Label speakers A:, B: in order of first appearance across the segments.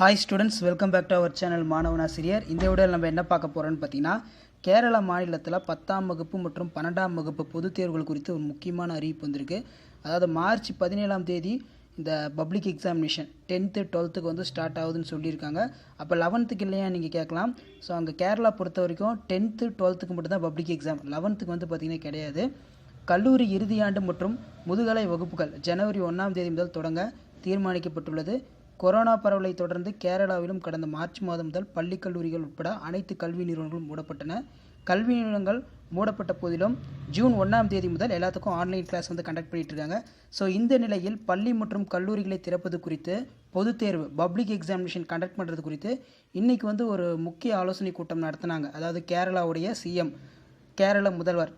A: Hi students, welcome back to our channel மாணவன் ஆசிரியர். இந்த வீடியோவில் நம்ம என்ன பார்க்க போகிறோன்னு பார்த்தீங்கன்னா, கேரளா மாநிலத்தில் 10ஆம் வகுப்பு மற்றும் 12ஆம் வகுப்பு பொதுத் தேர்வுகள் குறித்து ஒரு முக்கியமான அறிவிப்பு வந்திருக்கு. அதாவது மார்ச் 17ஆம் தேதி இந்த பப்ளிக் எக்ஸாமினேஷன் 10th 12th வந்து ஸ்டார்ட் ஆகுதுன்னு சொல்லியிருக்காங்க. அப்போ 11th இல்லையா நீங்கள் கேட்கலாம். ஸோ அங்கே கேரளா பொறுத்த வரைக்கும் 10th 12th மட்டும் தான் பப்ளிக் எக்ஸாம், 11th வந்து பார்த்திங்கன்னா கிடையாது. கல்லூரி இறுதியாண்டு மற்றும் முதுகலை வகுப்புகள் ஜனவரி 1ஆம் தேதி முதல் தொடங்க தீர்மானிக்கப்பட்டுள்ளது. கொரோனா பரவலை தொடர்ந்து கேரளாவிலும் கடந்த மார்ச் மாதம் முதல் பள்ளி கல்லூரிகள் உட்பட அனைத்து கல்வி நிறுவனங்களும் மூடப்பட்டன. கல்வி நிறுவனங்கள் மூடப்பட்ட போதிலும் ஜூன் 1ஆம் தேதி முதல் எல்லாத்துக்கும் ஆன்லைன் கிளாஸ் வந்து கண்டக்ட் பண்ணிட்டு இருக்காங்க. ஸோ இந்த நிலையில் பள்ளி மற்றும் கல்லூரிகளை திறப்பது குறித்து பொதுத் தேர்வு பப்ளிக் எக்ஸாமினேஷன் கண்டக்ட் பண்ணுறது குறித்து இன்றைக்கி வந்து ஒரு முக்கிய ஆலோசனை கூட்டம் நடத்தினாங்க. அதாவது கேரளாவுடைய சிஎம், கேரள முதல்வர்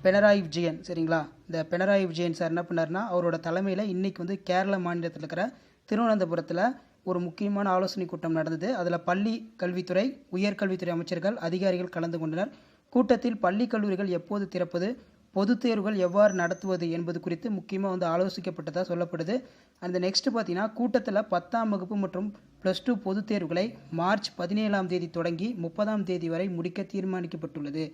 A: பினராயி விஜயன், சரிங்களா? இந்த பினராயி விஜயன் சார் என்ன பண்ணார்னா, அவரோட தலைமையில் இன்றைக்கி வந்து கேரள மாநிலத்தில் இருக்கிற திருவனந்தபுரத்தில் ஒரு முக்கியமான ஆலோசனை கூட்டம் நடந்தது. அதில் பள்ளி கல்வித்துறை, உயர்கல்வித்துறை அமைச்சர்கள், அதிகாரிகள் கலந்து கொண்டனர். கூட்டத்தில் பள்ளி கல்லூரிகள் எப்போது திறப்பது, பொதுத் தேர்வுகள் எவ்வாறு நடத்துவது என்பது குறித்து முக்கியமாக வந்து ஆலோசிக்கப்பட்டதாக சொல்லப்படுது. அந்த நெக்ஸ்ட்டு பார்த்தீங்கன்னா, கூட்டத்தில் 10ஆம் வகுப்பு மற்றும் +2 பொதுத் தேர்வுகளை மார்ச் 17ஆம் தேதி தொடங்கி 30ஆம் தேதி வரை முடிக்க தீர்மானிக்கப்பட்டுள்ளது.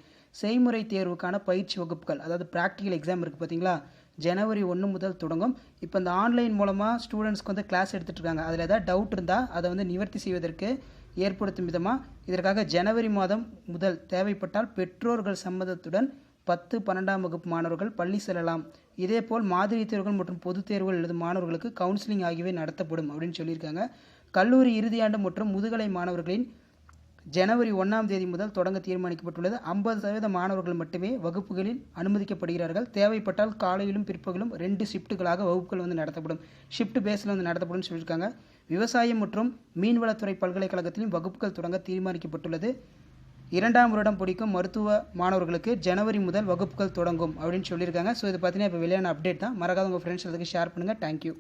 A: செய்முறை தேர்வுக்கான பயிற்சி வகுப்புகள், அதாவது ப்ராக்டிக்கல் எக்ஸாம் இருக்குது பார்த்தீங்களா, ஜனவரி 1 முதல் தொடங்கும். இப்போ இந்த ஆன்லைன் மூலமாக ஸ்டூடெண்ட்ஸ்க்கு வந்து கிளாஸ் எடுத்துகிட்டு இருக்காங்க. அதில் ஏதாவது டவுட் இருந்தால் அதை வந்து நிவர்த்தி செய்வதற்கு ஏற்படுத்தும் விதமாக இதற்காக ஜனவரி மாதம் முதல் தேவைப்பட்டால் பெற்றோர்கள் சம்மதத்துடன் 10, 12ஆம் வகுப்பு மாணவர்கள் பள்ளி செல்லலாம். இதேபோல் மாதிரி தேர்வுகள் மற்றும் பொதுத் தேர்வுகள் எழுதும் மாணவர்களுக்கு கவுன்சிலிங் ஆகியவை நடத்தப்படும் அப்படின்னு சொல்லியிருக்காங்க. கல்லூரி இறுதியாண்டு மற்றும் முதுகலை மாணவர்களின் ஜனவரி 1ஆம் தேதி முதல் தொடங்க தீர்மானிக்கப்பட்டுள்ளது. 50% மாணவர்கள் மட்டுமே வகுப்புகளில் அனுமதிக்கப்படுகிறார்கள். தேவைப்பட்டால் காலையிலும் பிற்பகலும் 2 ஷிஃப்ட்டுகளாக வகுப்புகள் வந்து நடத்தப்படும். ஷிஃப்ட் பேஸில் வந்து நடத்தப்படும் சொல்லியிருக்காங்க. விவசாயம் மற்றும் மீன்வளத்துறை பல்கலைக்கழகத்திலும் வகுப்புகள் தொடங்க தீர்மானிக்கப்பட்டுள்ளது. 2ஆம் வருடம் படிக்கும் மருத்துவ மாணவர்களுக்கு ஜனவரி முதல் வகுப்புகள் தொடங்கும் அப்படின்னு சொல்லியிருக்காங்க. ஸோ இது பார்த்தீங்கன்னா இப்போ வெளியான அப்டேட் தான். மறக்காத உங்கள் ஃப்ரெண்ட்ஸ் அதுக்கு ஷேர் பண்ணுங்கள். தேங்க்யூ.